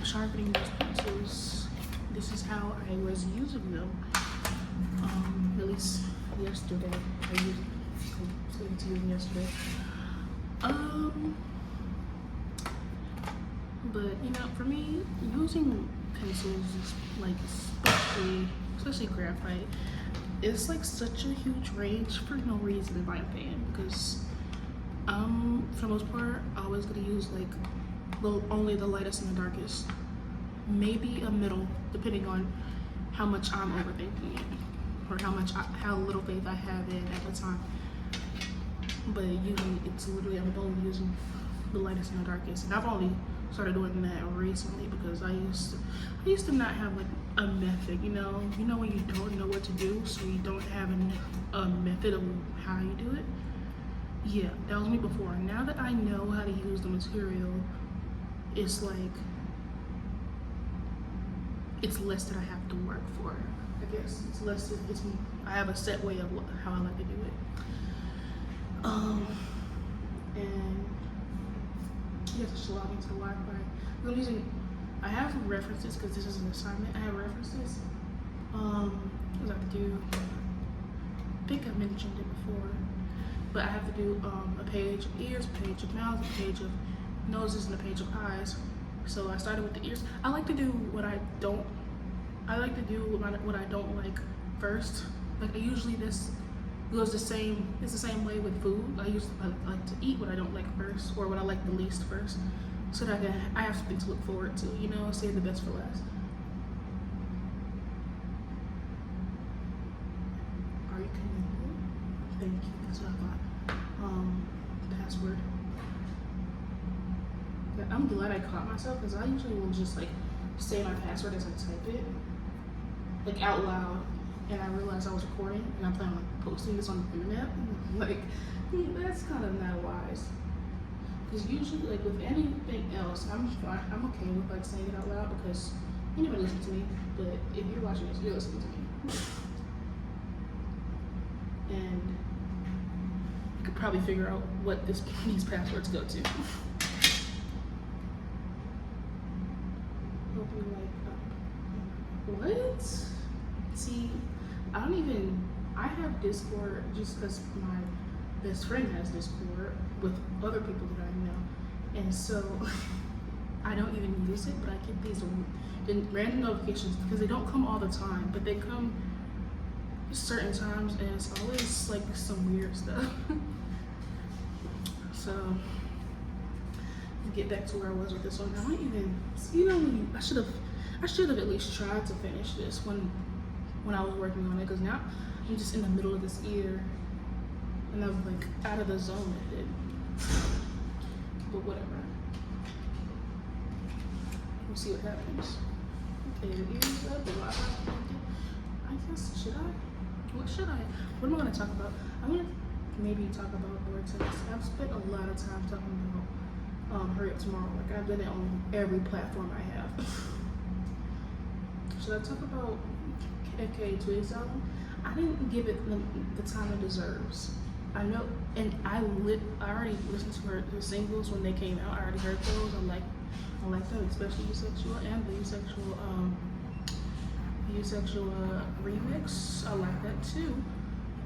sharpening these pencils, this is how I was using them. At least yesterday. I was using yesterday. But you know, for me, using pencils is like especially graphite, it's like such a huge range for no reason in my opinion, because for the most part I always gonna use like only the lightest and the darkest, maybe a middle, depending on how much I'm overthinking it or how little faith I have in at the time. But usually it's literally I'm only using the lightest and the darkest, and I've only started doing that recently because I used to not have like a method, you know when you don't know what to do, so you don't have a method of how you do it. Yeah, that was me before. Now that I know how to use the material, it's like it's less that I have to work for. I guess it's less. I have a set way of how I like to do it. And yes, it's logging to the Wi-Fi. I have references because this is an assignment. I have references. What I have to do? I think I mentioned it before, but I have to do a page of ears, a page of mouths, a page of noses, and a page of eyes. So I started with the ears. I like to do what I don't like first. Like usually this goes it's the same way with food. I like to eat what I don't like first, or what I like the least first, so that I have something to look forward to, save the best for last. Are you connected? Thank you, that's what I thought. Password. Yeah, I'm glad I caught myself, because I usually will just like say my password as I type it, like out loud, and I realized I was recording and I'm planning on posting this on the internet. Like, that's kind of not wise. Because usually, like with anything else, I'm okay with like saying it out loud because you never listen to me. But if you're watching this, you're listening to me, and you could probably figure out what these passwords go to. What? See, I have Discord just because my best friend has Discord with other people that I know. And so I don't even use it, but I get these random notifications because they don't come all the time, but they come certain times, and it's always like some weird stuff. So get back to where I was with this one. I don't even, I should have at least tried to finish this when I was working on it, because now I'm just in the middle of this ear and I'm like out of the zone with it. But whatever. We'll see what happens. Okay, the ears up, the Wi-Fi connected. I guess, what am I gonna talk about? I'm gonna maybe talk about Vortex. I've spent a lot of time talking about Hurry Up Tomorrow. Like I've done it on every platform I have. Should I talk about FK Twig's album? I didn't give it the time it deserves. I know, and I already listened to her singles when they came out. I already heard those. I like them, especially Eusexua and the Eusexua remix. I like that too.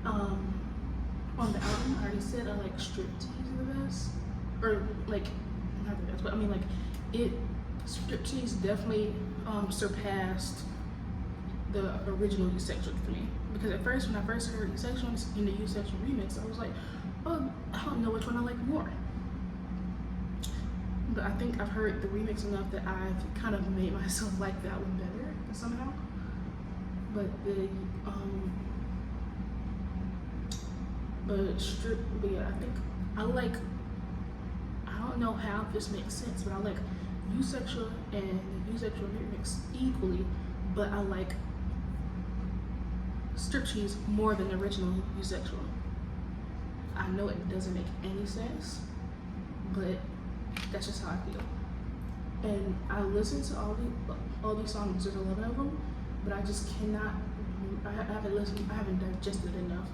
On the album, I already said I like Striptease the best, or like not the best, but I mean like Striptease definitely surpassed the original Eusexua for me, because at first when I first heard Eusexua in the Eusexua remix, I was like, oh, I don't know which one I like more. But I think I've heard the remix enough that I've kind of made myself like that one better somehow. But yeah, I think I don't know how this makes sense, but I like Eusexua and the Eusexua remix equally, but I like Striptease more than the original Eusexua. I know it doesn't make any sense, but that's just how I feel. And I listen to all these songs, there's 11 of them, but I just cannot, I haven't digested enough.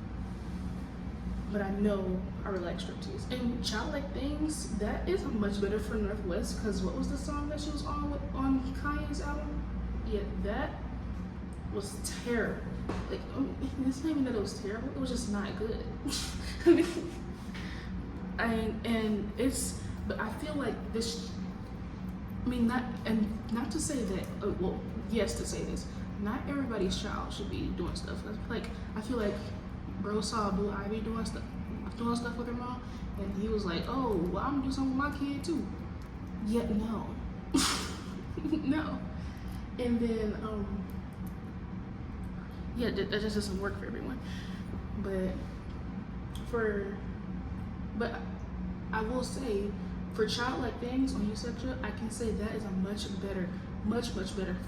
but I know I really like striptease. And Childlike Things, that is much better for Northwest, because what was the song that she was on Kanye's album? Yeah, that was terrible. Like, it's not even that it was terrible, it was just not good. But I feel like this, I mean, not to say that, well, yes, to say this, not everybody's child should be doing stuff. Like, I feel like bro saw Blue Ivy doing stuff with her mom, and he was like, oh, well, I'm gonna do something with my kid too. Yet no. No. And then, yeah, that just doesn't work for everyone. But I will say, for Childlike Things on Eusexua, I can say that is a much better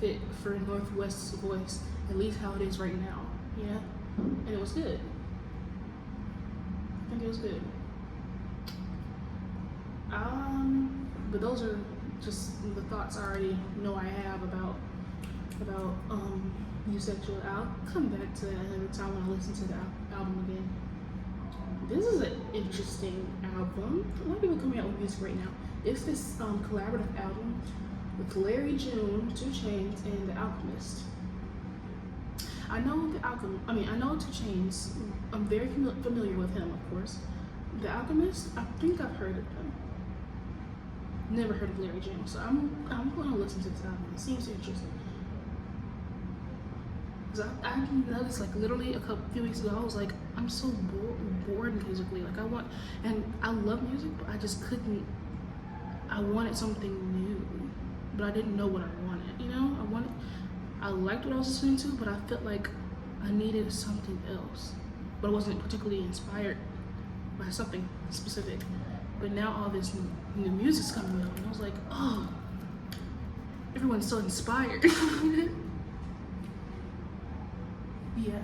fit for Northwest's voice, at least how it is right now. Yeah, and it was good. I think it was good. But those are just the thoughts I already know I have about Eusexua. I'll come back to that another time when I listen to the album again. This is an interesting album. A lot of people coming out with music right now. It's this collaborative album with Larry June, 2 Chainz, and The Alchemist. I know 2 Chainz. I'm very familiar with him, of course. The Alchemist, I think I've heard of him. Never heard of Larry June, so I'm going to listen to this album. It seems interesting. I noticed, like, literally a few weeks ago, I was like, I'm so bored musically. Like, I love music, but I just couldn't. I wanted something new, but I didn't know what I wanted. You know, I liked what I was listening to, but I felt like I needed something else. But I wasn't particularly inspired by something specific. But now all this new music's coming out, and I was like, oh, everyone's so inspired. Yeah.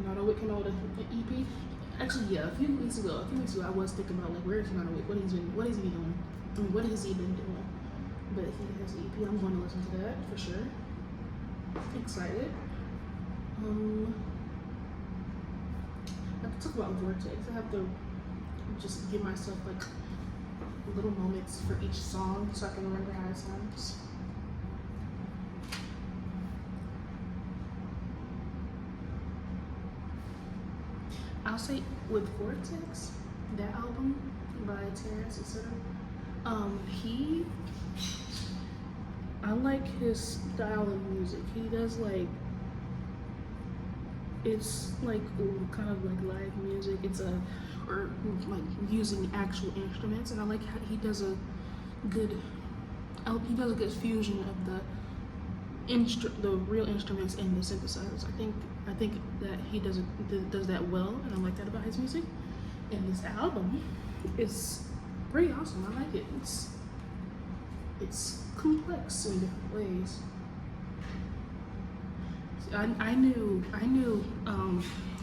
Not a Wick came out with an EP. Actually, yeah, a few weeks ago, I was thinking about, like, where is Not a Wick? What is he doing? I mean, what has he been doing? But he has an EP. I'm going to listen to that for sure. Excited. I have to talk about Vortex. I have to just give myself, like, little moments for each song so I can remember how it sounds. I'll say with Vortex, that album by Terrence, etc. I like his style of music. He does, like, it's like kind of like live music. Or like using actual instruments, and I like how he does a good fusion of the real instruments and the synthesizers. I think that he does that well, and I like that about his music. And this album is pretty awesome. I like it. It's complex in different ways. I knew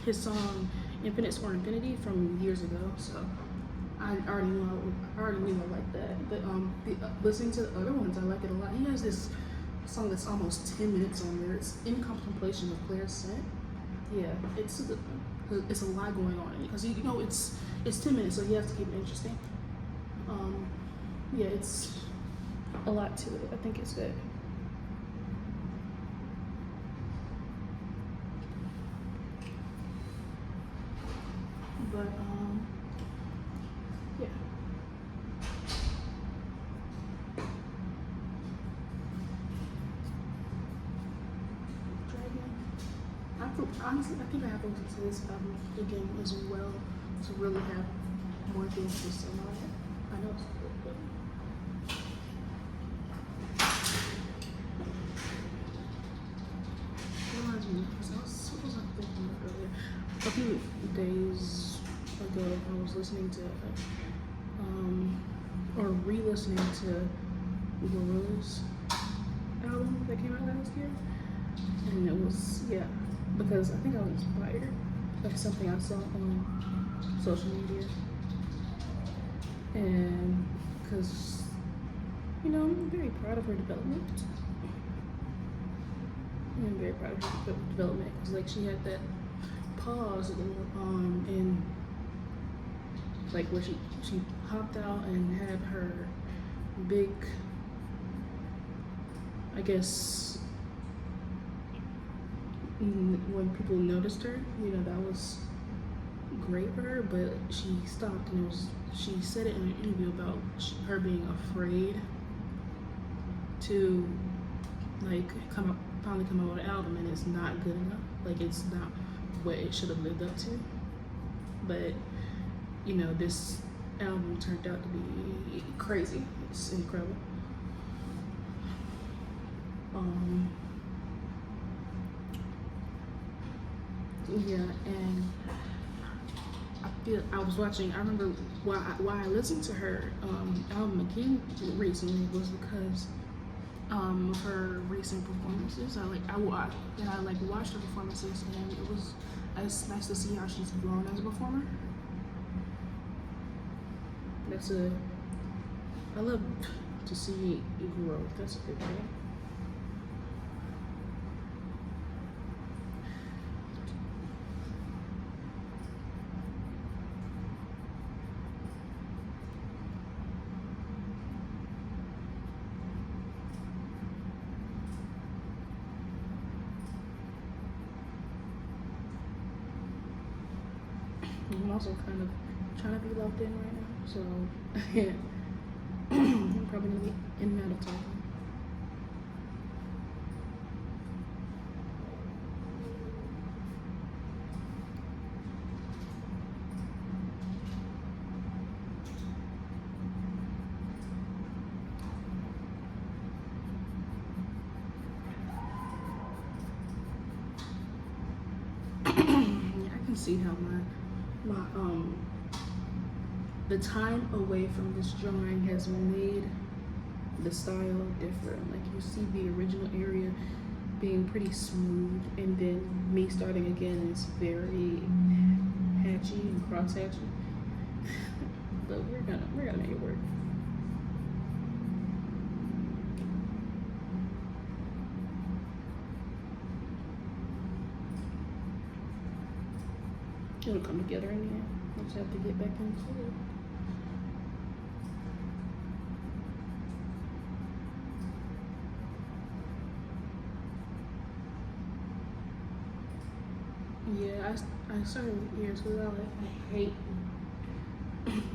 his song Infinite or Infinity from years ago, so I already knew I liked that. But listening to the other ones, I like it a lot. He has this song that's almost 10 minutes on there. It's In Contemplation of Claire's Scent. Yeah, it's a good one. It's a lot going on in it, because you know it's 10 minutes, so you have to keep it interesting. Yeah, it's a lot to it. I think it's good. But yeah. Honestly, I think I have to listen to this album again as well to really have more things to say on it. I know it's good, but it reminds me, what was I thinking of earlier? A few days ago, I was listening to, or re-listening to Gorilla's album that came out last year, and it was, yeah, because I think I was inspired by something I saw on social media, and because, you know, I'm very proud of her development. I'm very very proud of her development because like she had that pause and like where she hopped out and had her big, I guess, when people noticed her, you know, that was great for her, but she stopped and she said it in an interview about her being afraid to like finally come out with an album, and it's not good enough. Like it's not what it should have lived up to. But you know, this album turned out to be crazy. It's incredible. Yeah, and I was watching. I remember why I listened to her album again recently was because of her recent performances. I watched her performances, and it's nice to see how she's grown as a performer. I love to see growth. That's a good thing. I'm also kind of trying to be locked in right now, so I'm probably gonna be in and out of talking. Yeah, I can see how my the time away from this drawing has made the style different. Like you see the original area being pretty smooth, and then me starting again is very hatchy and cross hatchy. But we're gonna make it work. It'll come together in the end. I just have to get back into it. Yeah, I started with ears because I hate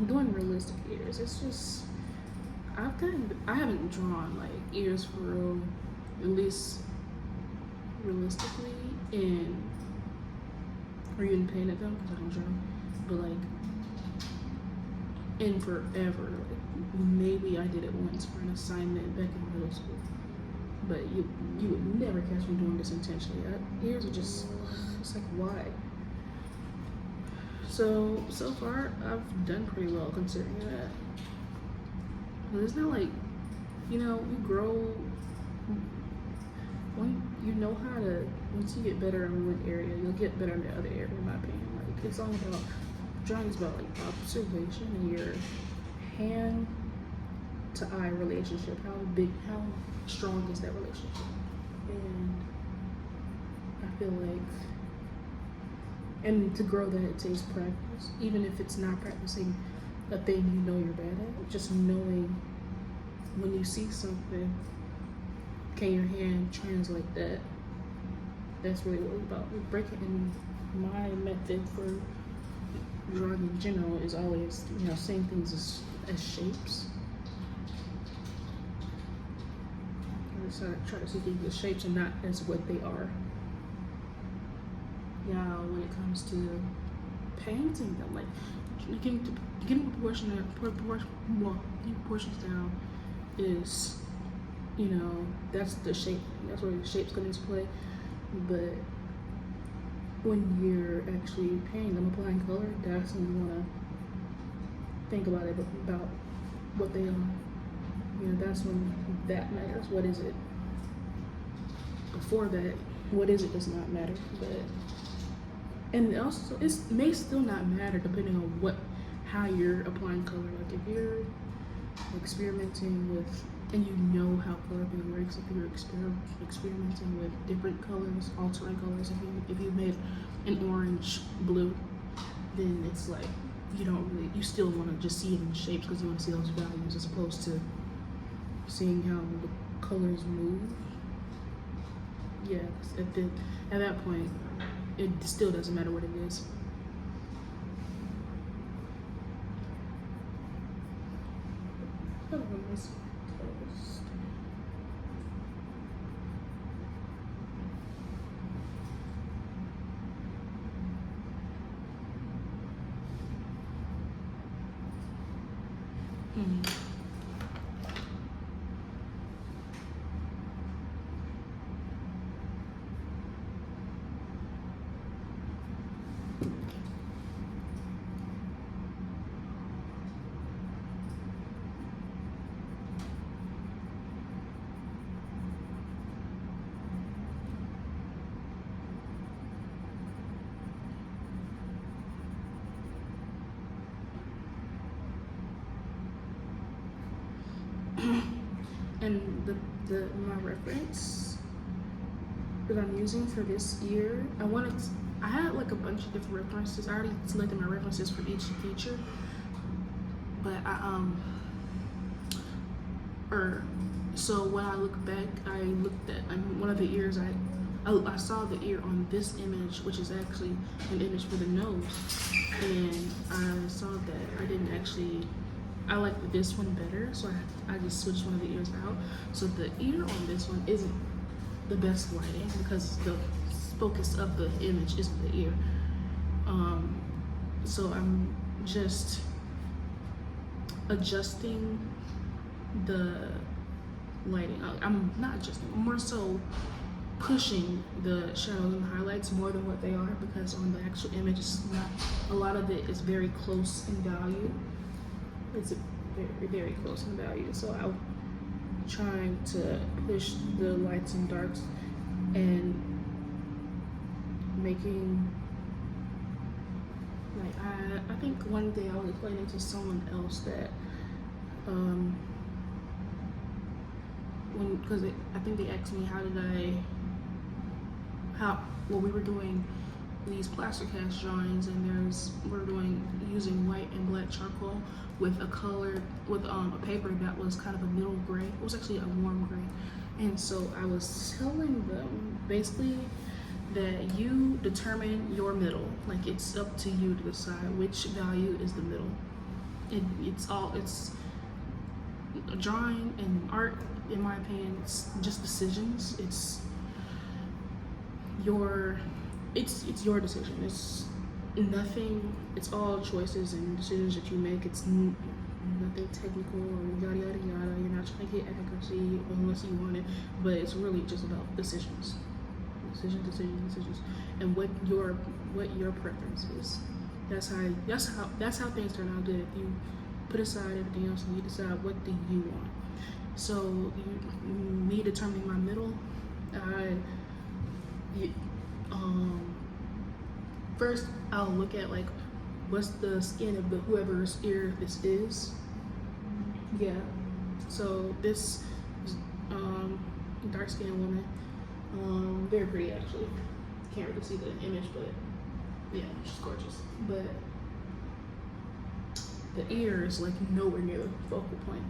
doing realistic ears. It's just I haven't drawn like ears for real, at least realistically, or even painted them because I don't draw, but like in forever. Like maybe I did it once for an assignment back in middle school, but you would never catch me doing this intentionally. Ears are just, it's like, why? So far I've done pretty well considering that. But it's not like, you know, you grow when you know how to. Once you get better in one area, you'll get better in the other area. In my opinion, like it's all about drawing is about like observation and your hand to eye relationship. How strong is that relationship? And I feel like, and to grow that, it takes practice. Even if it's not practicing a thing you know you're bad at, just knowing when you see something, can your hand translate that? That's really what it's about. Breaking in my method for drawing in general is always, you know, seeing things as shapes. I just try to see things as shapes and not as what they are. Now, when it comes to painting them, like getting proportions down is, you know, that's the shape. That's where the shape's come into play. But when you're actually painting them, applying color, that's when you want to think about it, about what they are. You know, that's when that matters. What is it? Before that, what is it does not matter. But and also, it may still not matter depending on how you're applying color. Like if you're experimenting with and you know how color theory works. If you're experimenting with different colors, altering colors, if you made an orange blue, then it's like you still want to just see it in shapes because you want to see those values as opposed to seeing how the colors move. Yeah, at that point, it still doesn't matter what it is. And my reference that I'm using for this year, I had like a bunch of different references. I already selected my references for each feature, but so when I look back, I looked at one of the ears. I saw the ear on this image, which is actually an image for the nose, and I saw that I didn't actually. I like this one better, so I just switched one of the ears out. So the ear on this one isn't the best lighting because the focus of the image isn't the ear. So I'm just adjusting the lighting. I'm not adjusting, I'm more so pushing the shadows and highlights more than what they are, because on the actual image, it's not, a lot of it is very close in value. It's very, very close in value. So I'm trying to push the lights and darks and making, like, I think one day I was explaining to someone else that because I think they asked me well, we were doing these plaster cast drawings, and we're using white and black charcoal with a paper that was kind of a middle gray. It was actually a warm gray. And so I was telling them basically that you determine your middle. Like, it's up to you to decide which value is the middle. It's drawing and art, in my opinion, it's just decisions. It's your decision. It's nothing. It's all choices and decisions that you make. It's nothing technical or yada yada yada. You're not trying to get accuracy unless you want it, but it's really just about decisions, decisions, and what your preference is. That's how things turn out good. If you put aside everything else and you decide what do you want. So me determining my middle, first I'll look at like what's the skin of whoever's ear this is. Yeah. So this is dark skinned woman. Very pretty actually. Can't really see the image, but yeah, she's gorgeous. But the ear is like nowhere near the focal point.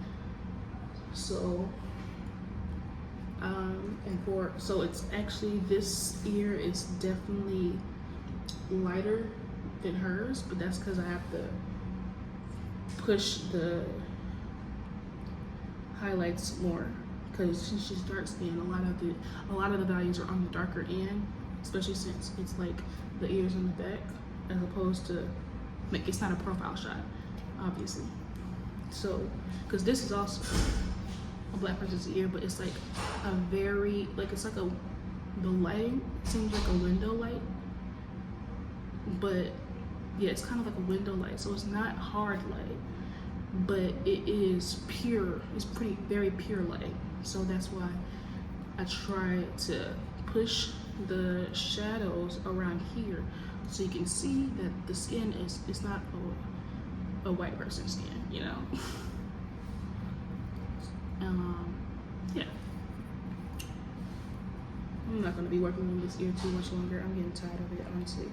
So so it's actually, this ear is definitely lighter than hers, but that's because I have to push the highlights more, because since she's dark skinned, a lot of the values are on the darker end, especially since it's like the ears on the back, as opposed to, like, it's not a profile shot, obviously. So because this is also a black person's ear, but it's like a very, like, it's like the lighting seems like a window light, but yeah, it's kind of like a window light, so it's not hard light, but it is pure. It's very pure light. So that's why I try to push the shadows around here, so you can see that the skin it's not a white person's skin, you know. I'm not gonna be working on this year too much longer. I'm getting tired of it, honestly.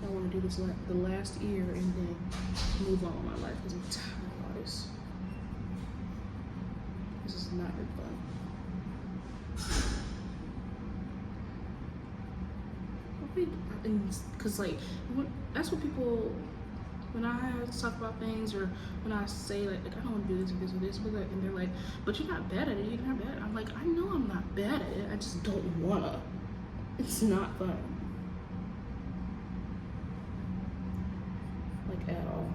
I want to do this the last year and then move on with my life because I'm tired of all this. This is not fun. Because like that's what people, when I have to talk about things or when I say like I don't want to do this or this or this, but and they're like, but you're not bad at it, you're not bad. I'm like, I know I'm not bad at it, I just don't wanna. It's not fun, like at all.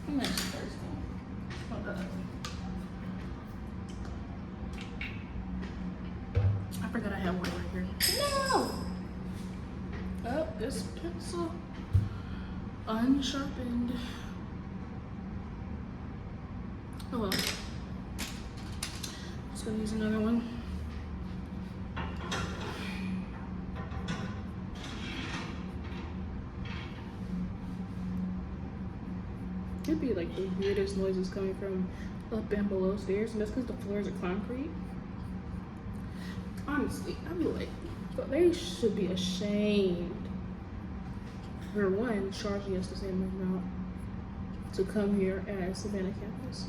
Next Thursday. I forgot I had one right here. No! Oh, this pencil unsharpened. Oh well. Just gonna use another one. It'd be like the weirdest noises coming from up and below stairs, and that's because the floors are concrete. Honestly, I'd be like, but they should be ashamed. For one, charging us the same amount to come here at Savannah campus,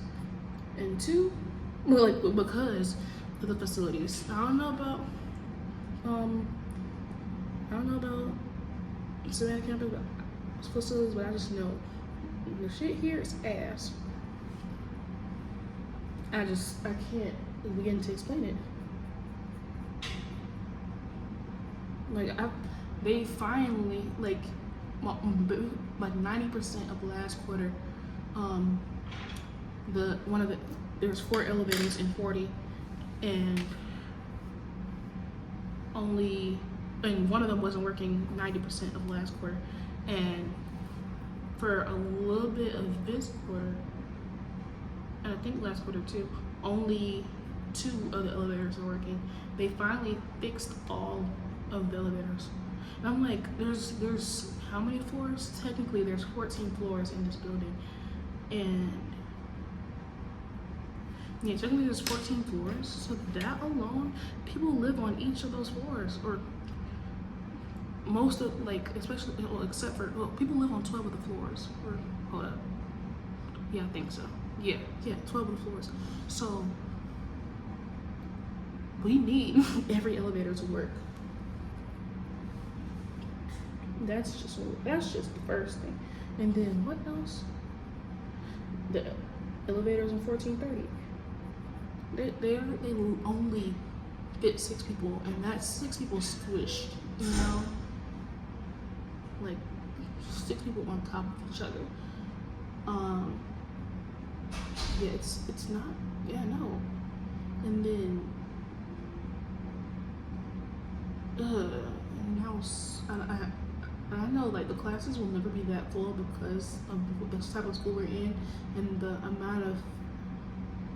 and two, well, like because of the facilities. I don't know about Savannah campus facilities, but I just know the shit here is ass. I can't begin to explain it. Like they finally like 90% of last quarter. There's 4 elevators in 40, and one of them wasn't working 90% of last quarter, and for a little bit of this quarter, and I think last quarter too, only 2 of the elevators are working. They finally fixed all of the elevators. And I'm like, there's how many floors? Technically there's 14 floors in this building. And yeah, technically there's 14 floors. So that alone, people live on each of those floors, or most of, like, especially, well, except for, well, people live on 12 of the floors. Or hold up, yeah, I think so. Yeah, 12 of the floors. So we need every elevator to work. That's just the first thing. And then what else? The elevators in 1430. They only fit 6 people, and that's 6 people squished, you know? Like 6 people on top of each other. Yeah, it's not, yeah, no. And then and I know like the classes will never be that full because of the type of school we're in, and the amount of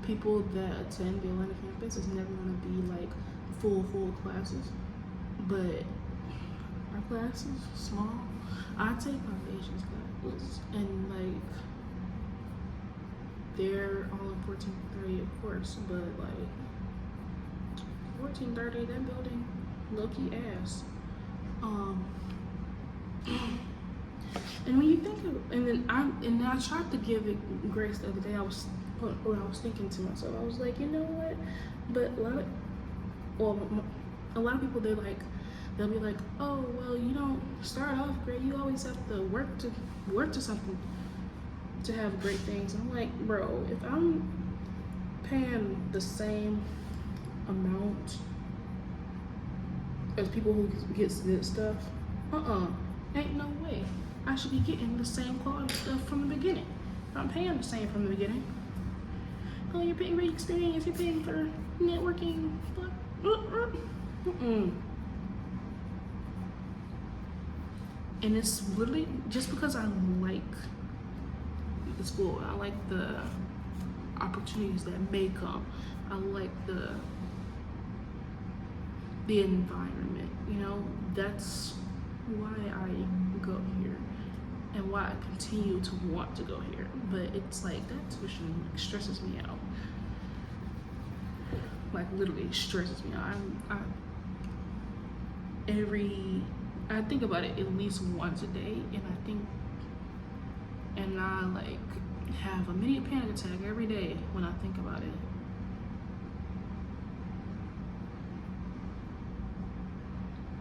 people that attend the Atlanta campus is never going to be like full classes. But our class is small. I take foundations classes, and like they're all in 1430, of course, but like 1430, that building low-key ass. And when you think of, and then I tried to give it grace the other day. I was thinking to myself, I was like, you know what? But a lot of people, they'll be like, oh well, you don't start off great. You always have to work to something to have great things. And I'm like, bro, if I'm paying the same amount as people who gets good stuff, ain't no way I should be getting the same quality stuff from the beginning. If I'm paying the same from the beginning, oh, you're paying for experience, you're paying for networking, And it's literally just because I like the school, I like the opportunities that may come, I like the environment, you know, that's why I go here and why why I continue to want to go here. But it's like that tuition stresses me out. Like literally stresses me out. I think about it at least once a day, and I like have a mini panic attack every day when I think about it.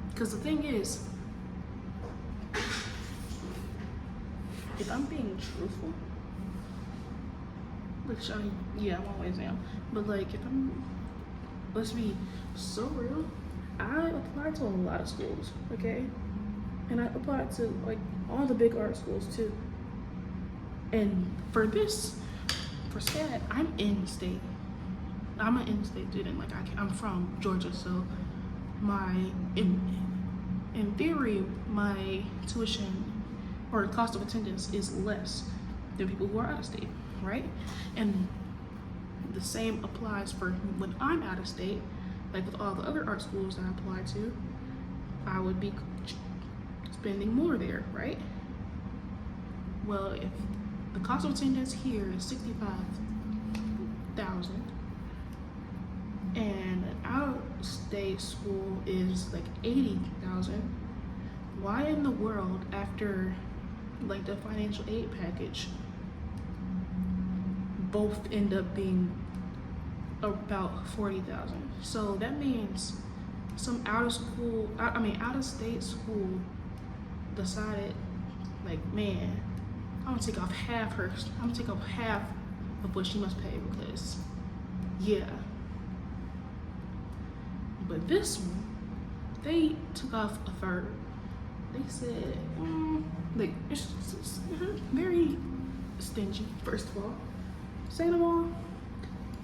Because the thing is, if I'm being truthful, which I always am, but like let's be so real, I applied to a lot of schools, okay? And I applied to like all the big art schools too. And for Scad, I'm in-state. I'm an in-state student. Like I'm from Georgia, so in theory, my tuition or cost of attendance is less than people who are out of state, right? And the same applies for when I'm out of state. Like with all the other art schools that I applied to, I would be spending more there, right? Well, if the cost of attendance here is $65,000 and an out-of-state school is like $80,000, why in the world, after like the financial aid package, both end up being about $40,000? So that means some out-of-state school decided, like, man, I'm gonna take off half of what she must pay because, yeah. But this one, they took off a third. They said, like, it's very stingy, first of all. Second of all,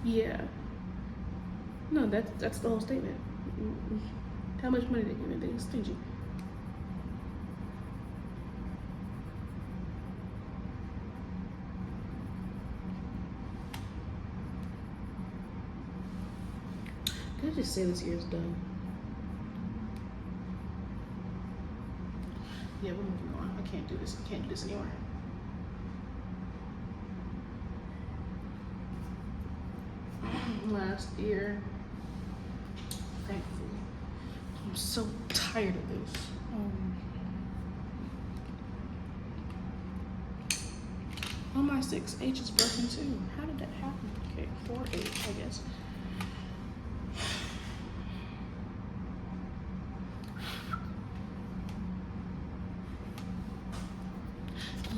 yeah. No, that's the whole statement. How much money they give? They're stingy. Can I just say this year's done? Yeah, we're moving on. I can't do this. I can't do this anymore. Last year, thankfully, I'm so tired of this. Oh, my 6H is broken too. How did that happen? Okay, 4H, I guess.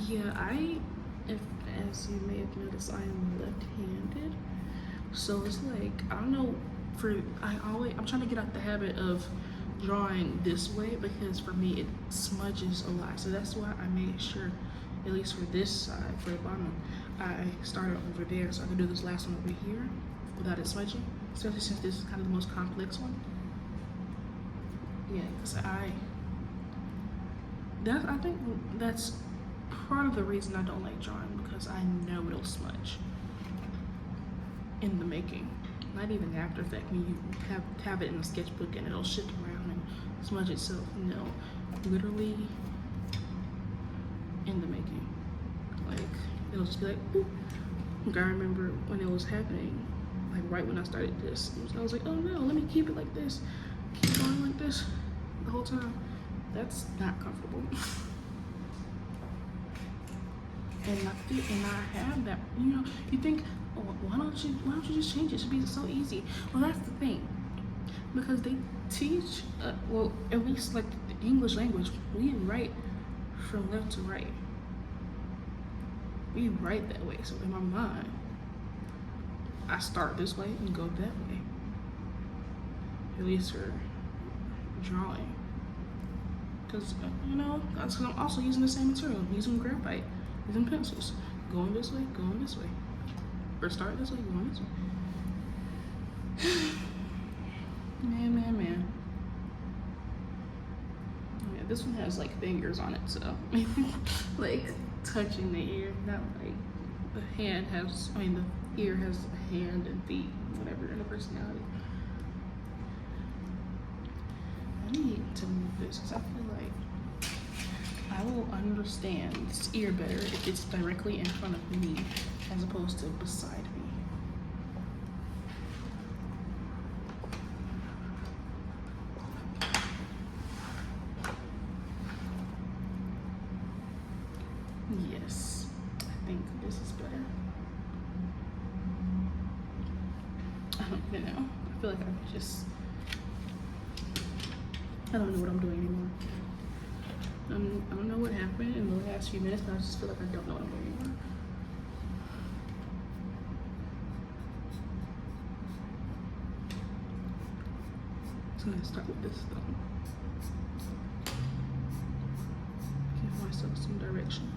Yeah, as you may have noticed, I am left-handed. So it's like, I don't know, I'm trying to get out the habit of drawing this way because for me it smudges a lot. So that's why I made sure, at least for this side, for the bottom, I started over there so I could do this last one over here without it smudging, especially since this is kind of the most complex one. Yeah, because I think that's part of the reason I don't like drawing, because I know it'll smudge in the making, not even after effect when you have it in a sketchbook and it'll shift around and smudge itself. No, literally in the making. Like it'll just be like, boop. Like I remember when it was happening, like right when I started this, I was like, oh no, let me keep it like this, keep going like this the whole time. That's not comfortable. And I have that, you think, oh, why don't you just change it? It should be so easy. Well, that's the thing, because they teach, well, at least like the English language, we write from left to right. We write that way. So in my mind, I start this way and go that way. At least for drawing. Because, that's because I'm also using the same material. I'm using graphite, using pencils. Going this way, going this way. Or start this way, going this way. Man. Yeah, this one has like fingers on it, so like touching the ear, not like the ear has a hand and feet, whatever, and a personality. I need to move this because I feel like I will understand this ear better if it's directly in front of me as opposed to beside me. Yes, I think this is better. I don't even know. I feel like I don't know what I'm doing anymore. I don't know what happened in the last few minutes, but I just feel like I don't know what I'm doing anymore. So I'm gonna start with this thumb. Give myself some direction.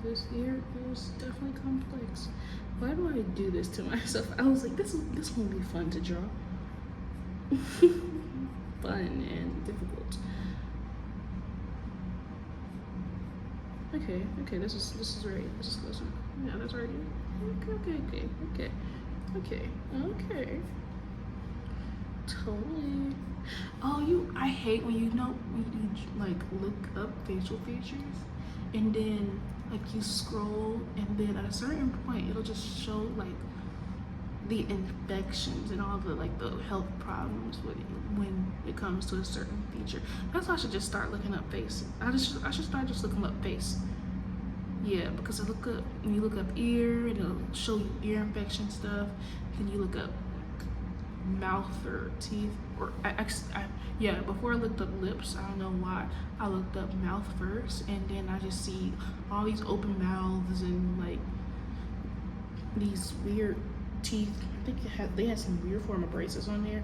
This ear is definitely complex. Why do I do this to myself? I was like, this won't be fun to draw. Fun and difficult. Okay, this is right. This is closer. Yeah, that's right. Okay. Totally. Oh, I hate when you like look up facial features and then like you scroll and then at a certain point it'll just show like the infections and all the like the health problems with it when it comes to a certain feature. That's why I should just start looking up face. I should start just looking up face. Yeah, because when you look up ear, it'll show you ear infection stuff. Then you look up mouth or teeth, or before I looked up lips. I don't know why I looked up mouth first, and then I just see all these open mouths and like these weird teeth. I think they had some weird form of braces on there.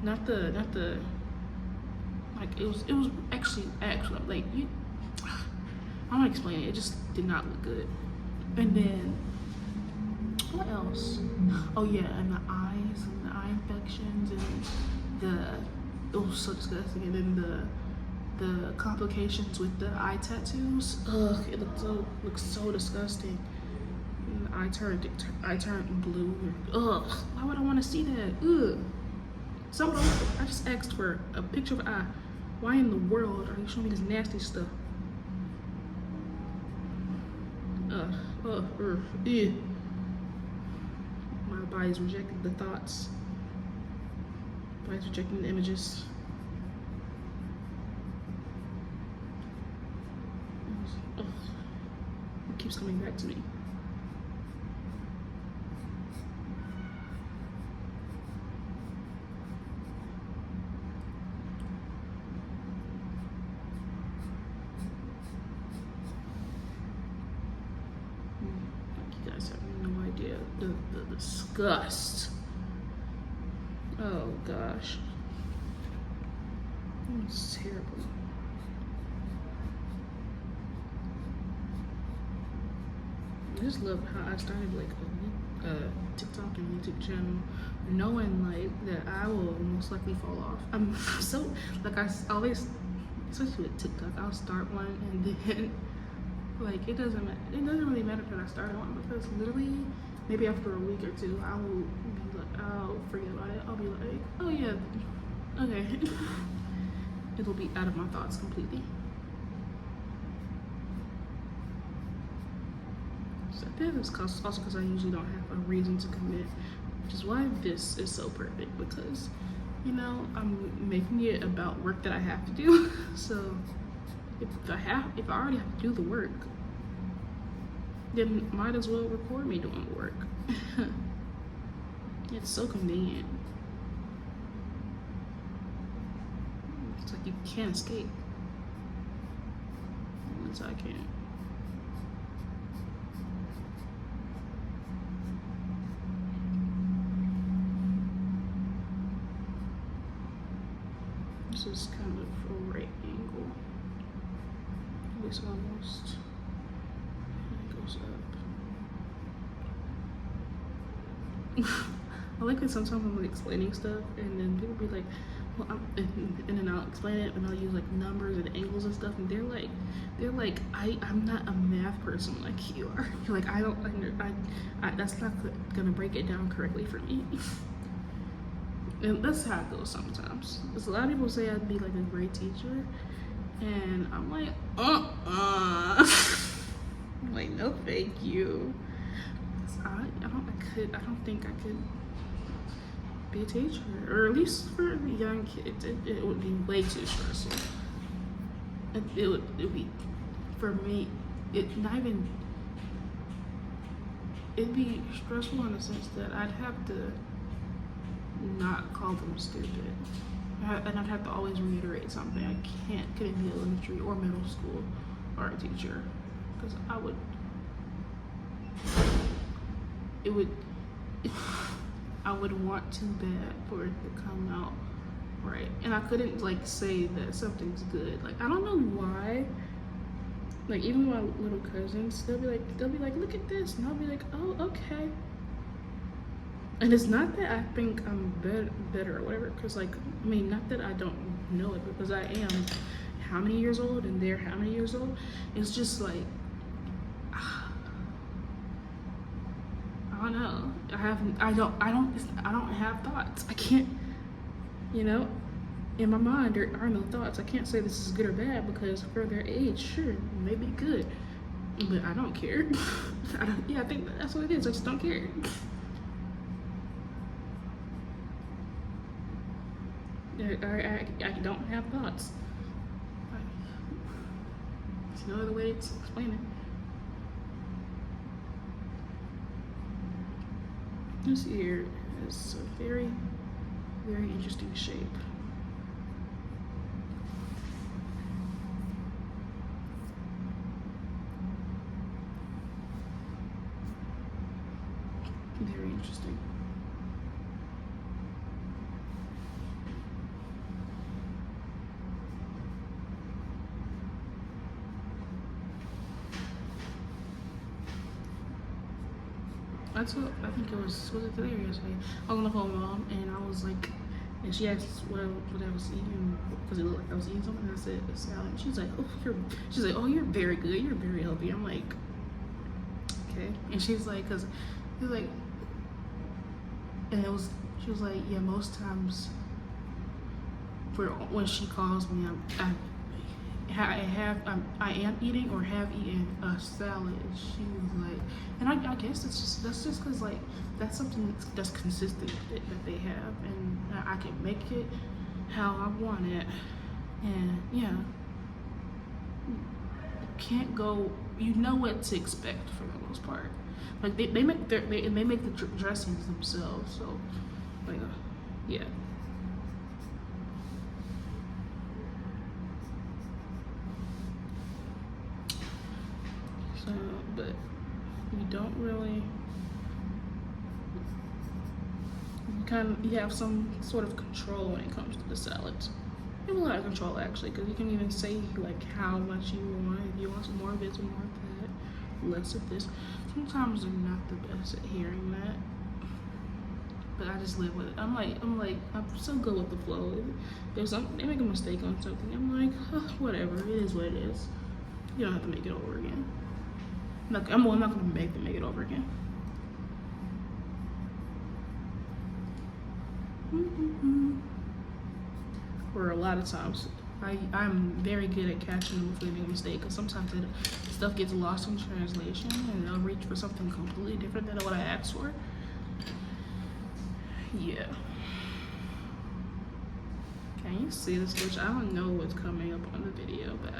Not the like it was actually like you. I'm not explaining it. It just did not look good. And then what else? Oh yeah, and the eyes and the eye infections and it was so disgusting. And then the complications with the eye tattoos. Ugh, it looked so disgusting. And I turned blue. Ugh, why would I want to see that? Ugh. I just asked for a picture of an eye. Why in the world are you showing me this nasty stuff? Yeah. My body's rejecting the thoughts. Body's rejecting the images. Ugh. It keeps coming back to me. The disgust. Oh gosh. It's terrible. I just love how I started like a TikTok and YouTube channel knowing like that I will most likely fall off. I'm so like I always, especially with TikTok, I'll start one and then like it doesn't really matter that I started one, because literally maybe after a week or two I will be like I'll forget about it. I'll be like, oh yeah, okay. It'll be out of my thoughts completely. So that is also because I usually don't have a reason to commit, which is why this is so perfect, because you know, I'm making it about work that I have to do. So if I already have to do the work, then might as well record me doing the work. It's so convenient. It's like you can't escape. Once I can't. This is kind of a right angle. At least almost. And it goes up. I like that sometimes I'm like explaining stuff and then people be like, well, and then I'll explain it and I'll use like numbers and angles and stuff, and they're like, I'm not a math person like you are. You're like, I don't, that's not gonna break it down correctly for me. And that's how it goes sometimes. Because a lot of people say I'd be like a great teacher, and I'm like, I'm like, no, thank you. I don't think I could be a teacher, or at least for young kids, it would be way too stressful. It would be, for me, it'd be stressful in the sense that I'd have to not call them stupid, and I'd have to always reiterate something. I couldn't be an elementary or middle school art teacher, because I would want too bad for it to come out right, and I couldn't like say that something's good. Like, I don't know why. Like, even my little cousins, they'll be like, look at this, and I'll be like, oh, okay. And it's not that I think I'm better or whatever, because like, I mean, not that I don't know it, because I am how many years old and they're how many years old. It's just like, I don't know. I don't have thoughts. I can't, you know, in my mind there are no thoughts. I can't say this is good or bad, because for their age, sure, maybe good, but I don't care. I think that's what it is. I just don't care. I don't have thoughts. There's no other way to explain it. This ear is a very, very interesting shape. Very interesting. I think it was it today or yesterday? I was on the phone with mom, and I was like, and she asked what I was eating, because it looked like I was eating something, and I said a salad. She's like, oh, you're very good, you're very healthy. I'm like, okay. And she's like, and she was like, yeah, most times for when she calls me, I am eating or have eaten a salad. She was like, and I guess that's just because like that's something that's consistent that they have, and I can make it how I want it, and yeah, you can't go. You know what to expect for the most part. Like they make the dressings themselves, so like yeah. So, but you don't really, you have some sort of control when it comes to the salads. You have a lot of control actually, because you can even say like how much you want. If you want some more of this or more of that, less of this. Sometimes they're not the best at hearing that, but I just live with it. I'm so good with the flow. If they make a mistake on something, I'm like, oh, whatever, it is what it is. You don't have to make it over again. I'm not gonna make them make it over again. Or a lot of times, I'm very good at catching them if they make a mistake, because sometimes stuff gets lost in translation and they'll reach for something completely different than what I asked for. Yeah. Can you see the stitch? I don't know what's coming up on the video, but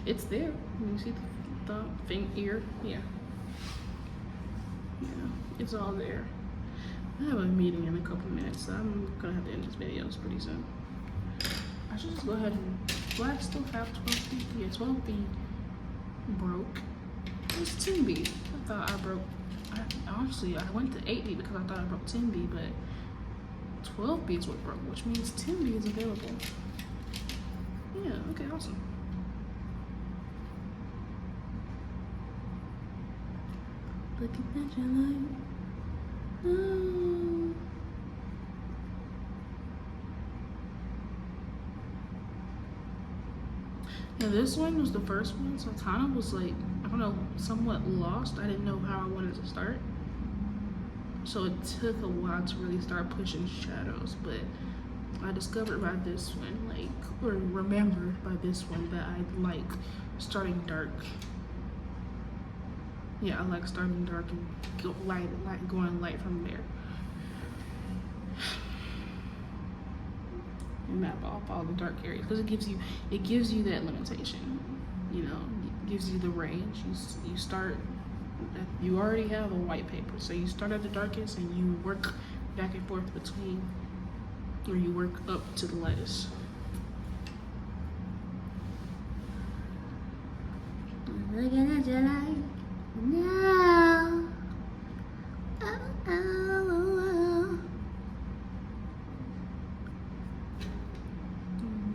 it's there. You see the thing ear? Yeah. Yeah, it's all there. I have a meeting in a couple minutes, so I'm gonna have to end this video pretty soon. I should just go ahead and, do I still have 12B? Yeah, 12B broke. It's 10B. I thought I broke, honestly, I went to 8B because I thought I broke 10B, but 12B is what broke, which means 10B is available. Yeah, okay, awesome. Looking at your light. Oh. Yeah, this one was the first one, so I kind of was like, I don't know, somewhat lost. I didn't know how I wanted to start. So it took a while to really start pushing shadows, but I discovered by this one, like, or remembered by this one, that I like starting dark. Yeah, I like starting dark and going light from there. And map off all the dark areas, because it gives you that limitation. You know, it gives you the range. You start. You already have a white paper, so you start at the darkest and you work back and forth between, or you work up to the lightest. Looking at your light now. Oh, oh, oh.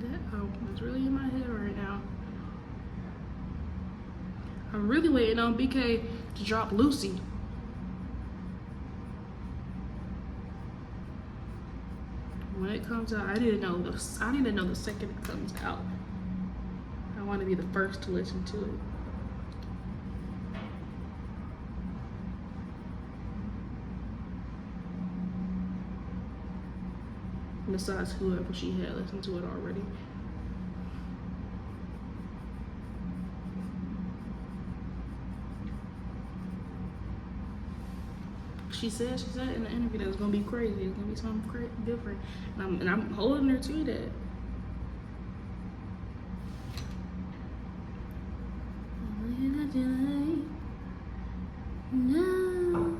That album is really in my head right now. I'm really waiting on BK to drop Lucy. When it comes out, I need to know the second it comes out. I want to be the first to listen to it. Besides whoever she had listened to it already. She said in the interview that it was gonna be crazy. It's gonna be something different, and I'm holding her to that. No.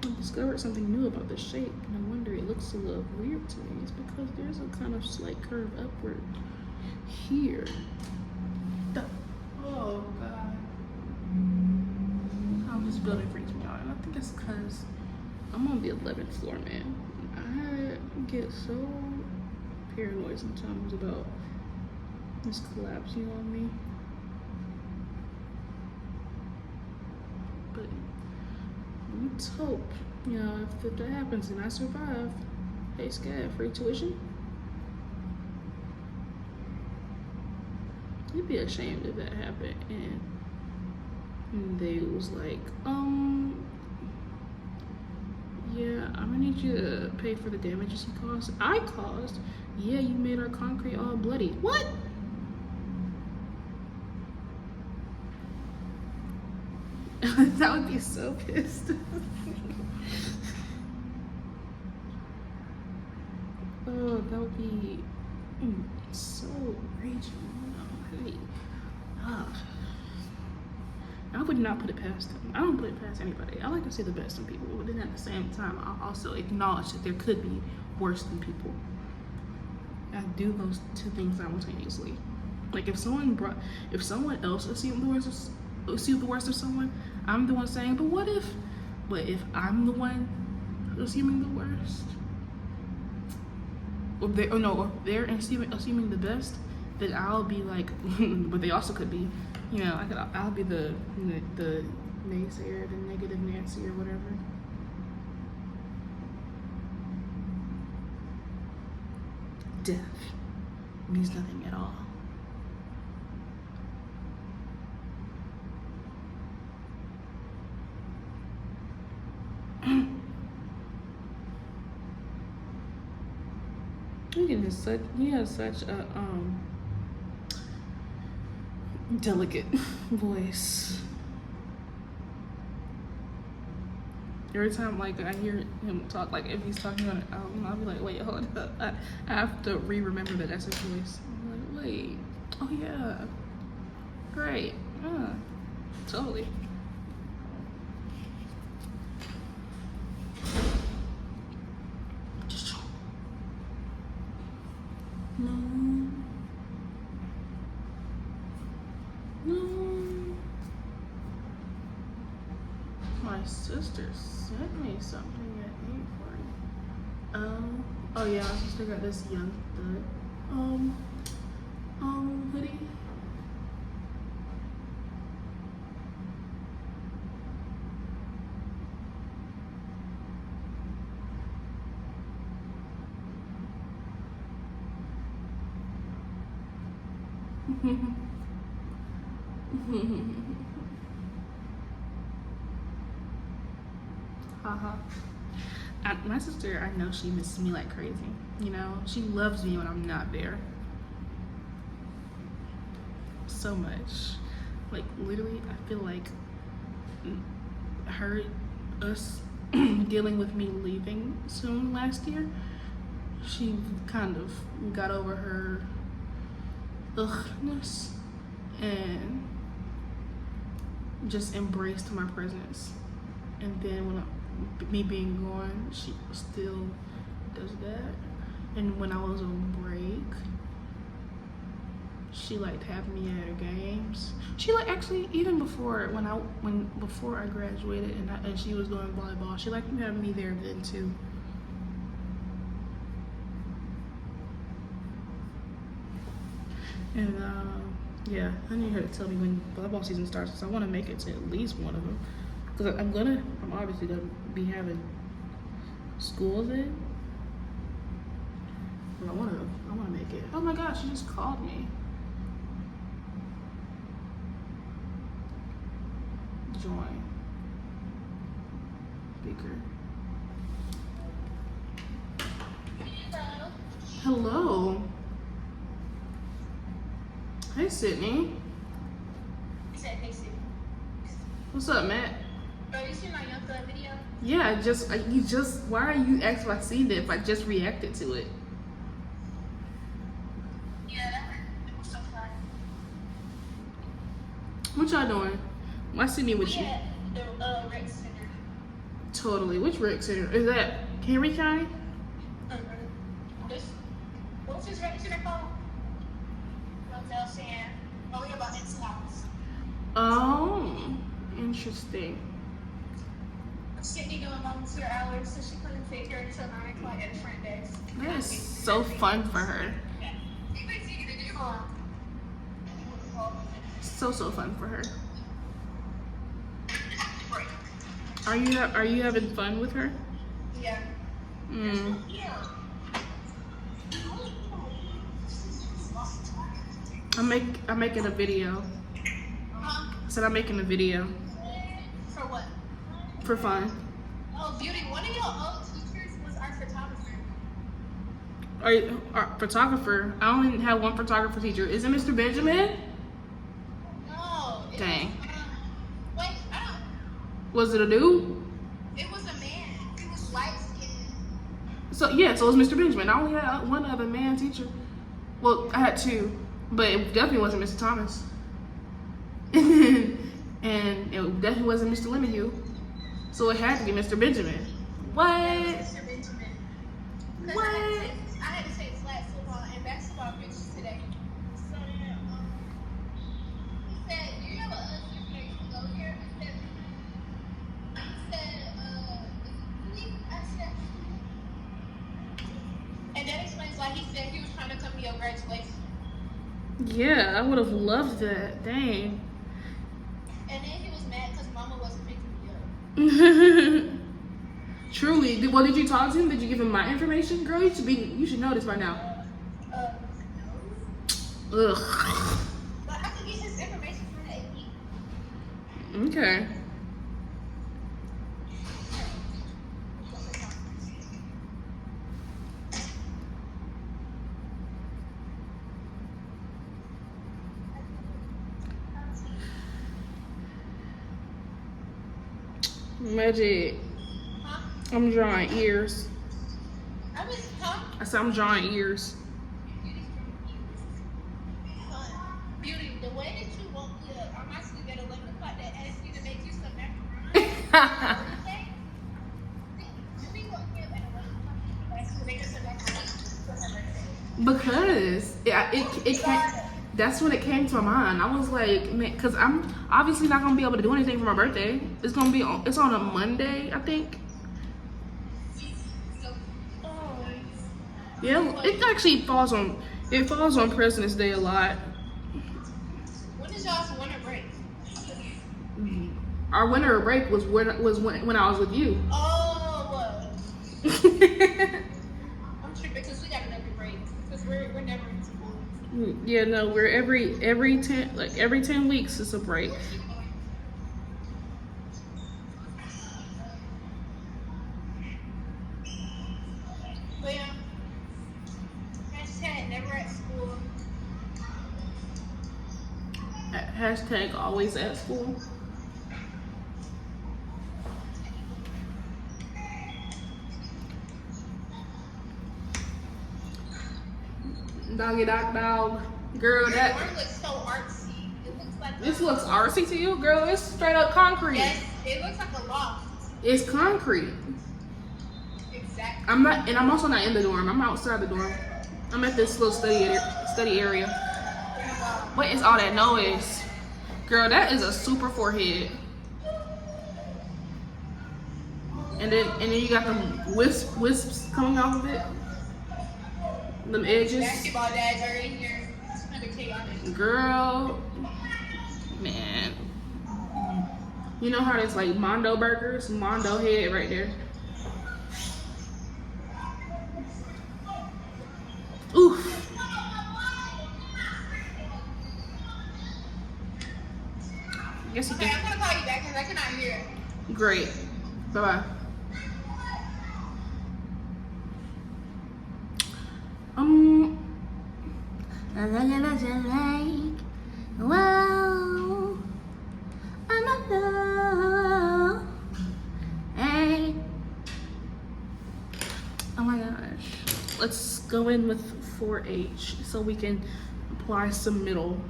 I discovered something new about the shape, and I wonder, it looks a little weird to me. It's because there's a kind of slight curve upward here. Oh god. Oh, this building freaks me out, and I think it's because I'm on the 11th floor, man. I get so paranoid sometimes about this collapsing on me. But let's hope, you know, if that happens and I survive, hey Scad, free tuition? You'd be ashamed if that happened and they was like, yeah, I'm gonna need you to pay for the damages you caused. I caused? Yeah, you made our concrete all bloody. What? That would be so pissed. Oh, that would be so raging. I would not put it past them. I don't put it past anybody. I like to see the best in people, but then at the same time, I also acknowledge that there could be worse than people. I do those two things simultaneously. Like if someone else assumed the worst of someone, I'm the one saying, but if I'm the one assuming the worst? Or they're assuming the best, then I'll be like, but they also could be, you know, I'll be the naysayer, the negative Nancy or whatever. deaf means nothing at all. He has such a delicate voice. Every time like I hear him talk, like if he's talking on an album, I'll be like, wait, hold up. I have to remember that that's his voice. I'm like, wait, oh yeah, great, totally. No. My sister sent me something at 8:40. Oh yeah, my sister got this Young Thug hoodie. Haha. My sister, I know she misses me like crazy. You know, she loves me when I'm not there. So much. Like literally, I feel like us dealing with me leaving soon last year, she kind of got over her ughness and just embraced my presence. And then when me being gone, she still does that. And when I was on break, she liked having me at her games. She like actually even before before I graduated and she was doing volleyball, she liked having me there then too. And yeah, I need her to tell me when volleyball season starts, because I want to make it to at least one of them. Because I'm obviously gonna be having school then. But I wanna make it. Oh my gosh, she just called me. Join. Speaker. Hello. Hey, Sydney. You said, hey, Sydney. What's up, Matt? Bro, you see my Young Thug video? Yeah, why are you asking if I seen it if I just reacted to it? Yeah, it was so fun. What y'all doing? Why Sydney with you? Yeah, the rec center. Totally. Which rec center? Is that Henry County? What's his rec center called? Oh, yeah, about his house. Oh, interesting. Sydney doing volunteer hours, so she couldn't take her until 9 o'clock at the front desk. That is so fun for her. So fun for her. Are you having fun with her? Yeah. I'm making a video. I said I'm making a video. For what? For fun. Oh, beauty. One of your old teachers was our photographer. Our photographer? I only have one photographer teacher. Is it Mr. Benjamin? No. Dang. Wait, I don't. Was it a dude? It was a man. He was light skinned. So yeah, so it was Mr. Benjamin. I only had one other man teacher. Well, I had two, but it definitely wasn't Mr. Thomas. And it definitely wasn't Mr. Lemonhue. So it had to be Mr. Benjamin. What? Mr. Benjamin. What? I had to take flag football and basketball pictures today. So then, he said, "Do you have a place to go here?" He said, I said, and that explains why he said he was trying to come to your graduation. Yeah, I would have loved that. Dang. And then he was mad because Mama wasn't picking me up. Truly. Well, did you talk to him? Did you give him my information? Girl, you should know this by now. Ugh. But I can get his information from the AP. Okay. Magic. Huh? I'm drawing ears. I was, huh? I said I'm drawing ears. Beauty, the way that you woke me up, I'm actually at 11 o'clock to ask you to make you some macaroni. Okay? You woke me up at 11 o'clock to ask you to make us some macaroni. Because it came, that's when it came to my mind. I was like, man, because I'm obviously not gonna be able to do anything for my birthday. It's gonna be on. It's on a Monday, I think. Yeah, it actually falls on. It falls on President's Day a lot. When is y'all's winter break? Our winter break was when I was with you. Oh, I'm tripping because we got another break because we're never in school. Yeah, no, we're every 10 weeks is a break. But yeah, hashtag never at school. Hashtag always at school. Doggy dog dog. Girl, Your that dorm looks so artsy. It looks like this looks artsy to you, girl. It's straight up concrete. Yes, it looks like a loft. It's concrete. Exactly. I'm also not in the dorm. I'm outside the dorm. I'm at this little study area. What is all that noise? Girl, that is a super forehead. And then you got them wisps coming off of it. Them edges. Basketball dads are in here. It's kind of chaotic. Girl, man. You know how there's like Mondo burgers? Mondo head right there. Oof. I guess you Okay, can. I'm gonna call you back because I cannot hear. Great. Bye bye. I'm looking at you like, whoa, I'm not know. Hey. Oh my gosh. Let's go in with 4H so we can apply some middle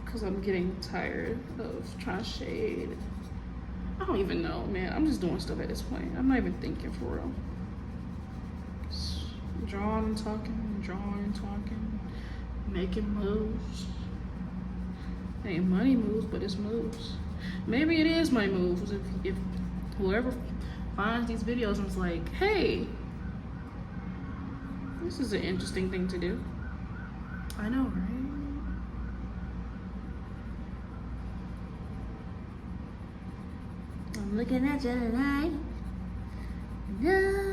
because I'm getting tired of trying to shade. I don't even know, man. I'm just doing stuff at this point. I'm not even thinking for real. Just drawing and talking, making moves. Ain't money moves, but it's moves. Maybe it is my moves if whoever finds these videos and is like, hey, this is an interesting thing to do. I know, right? I'm looking at you tonight. No.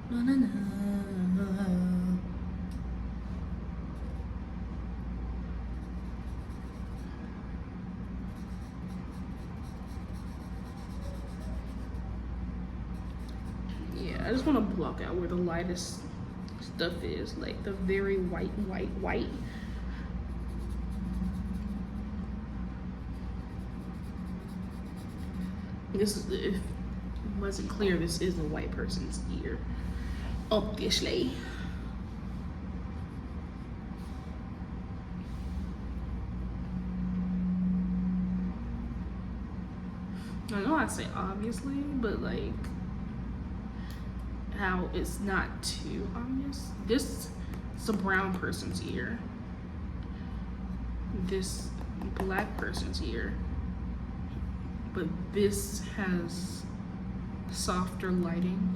No, no, no. Yeah, I just want to block out where the lightest stuff is, like the very white. This is, if it wasn't clear, this is a white person's ear, obviously. I know I say obviously, but like how it's not too obvious. This is a brown person's ear. This black person's ear. But this has softer lighting,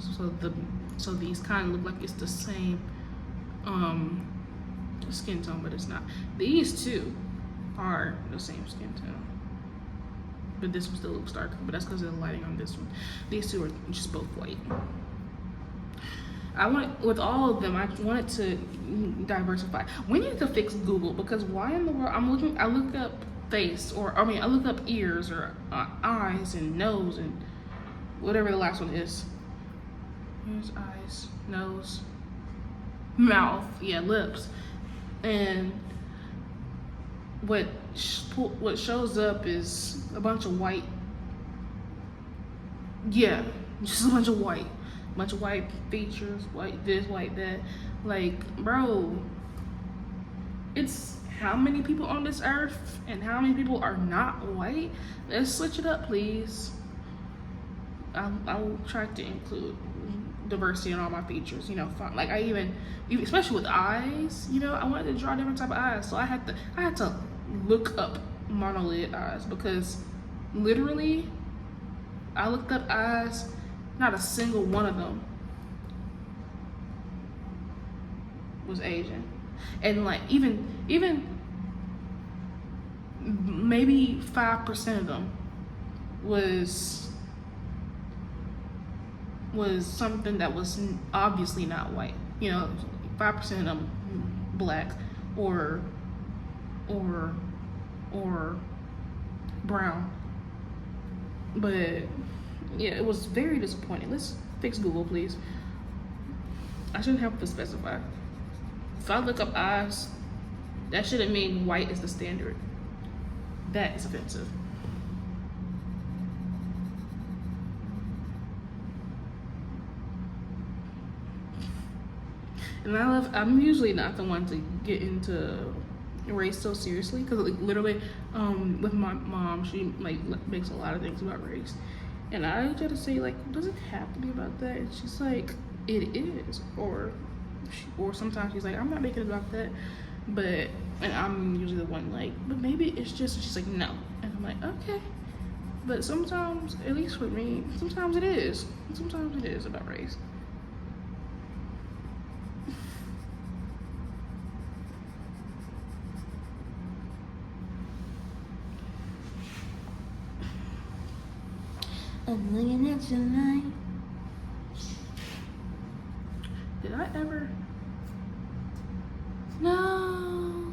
so these kind of look like it's the same skin tone, but it's not. These two are the same skin tone. but this one still looks darker, but that's because of the lighting on this one. These two are just both white. With all of them, I wanted to diversify. We need to fix Google, because why in the world, I look up face, I look up ears or eyes and nose and whatever the last one is. Ears, eyes, nose, mouth, yeah, lips. And what shows up is a bunch of white. Yeah, just a bunch of white features, white this, white that. Like, bro, it's how many people on this earth and how many people are not white? Let's switch it up, please. I will try to include diversity in all my features, you know. Like, I even especially with eyes, you know, I wanted to draw different type of eyes, so I had to look up monolid eyes, because literally I looked up eyes, not a single one of them was Asian. And like even maybe 5% of them was something that was obviously not white. You know, 5% of them black or brown. But yeah, it was very disappointing. Let's fix Google, please. I shouldn't have to specify. If I look up eyes, that shouldn't mean white is the standard. That is offensive. And I'm usually not the one to get into race so seriously, because like, literally with my mom, she like makes a lot of things about race, and I try to say, like, does it have to be about that? And she's like, it is. Or sometimes she's like, I'm not making it about that. And I'm usually the one like, but maybe it's just, she's like, no. And I'm like, okay. But sometimes, at least for me, sometimes it is. Sometimes it is about race. I'm looking at your line. Did I ever? No.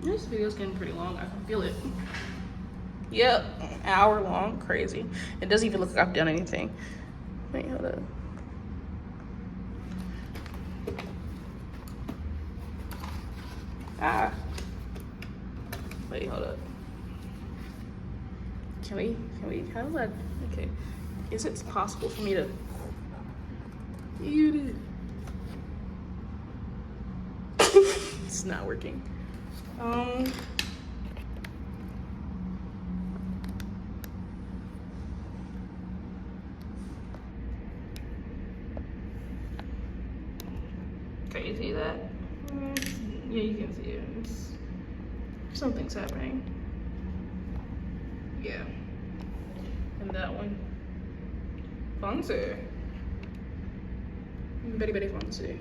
This video's getting pretty long. I can feel it. Yep, an hour long. Crazy. It doesn't even look like I've done anything. Wait, hold up. Wait, hold up. Can we, how do I, okay. Is it possible for me to mute it? It's not working. Can you see that? Yeah, you can see it. Something's happening. Yeah. And that one. Fancy. Very, very fancy.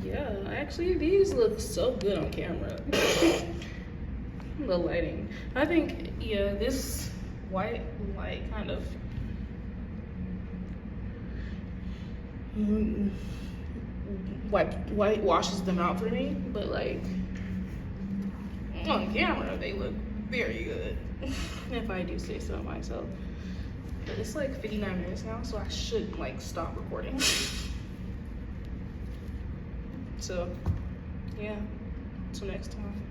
Yeah, actually these look so good on camera. The lighting. I think, yeah, this white light kind of white washes them out for me, but like on camera they look very good. If I do say so myself. But it's like 59 minutes now, so I should like stop recording. So yeah, till next time.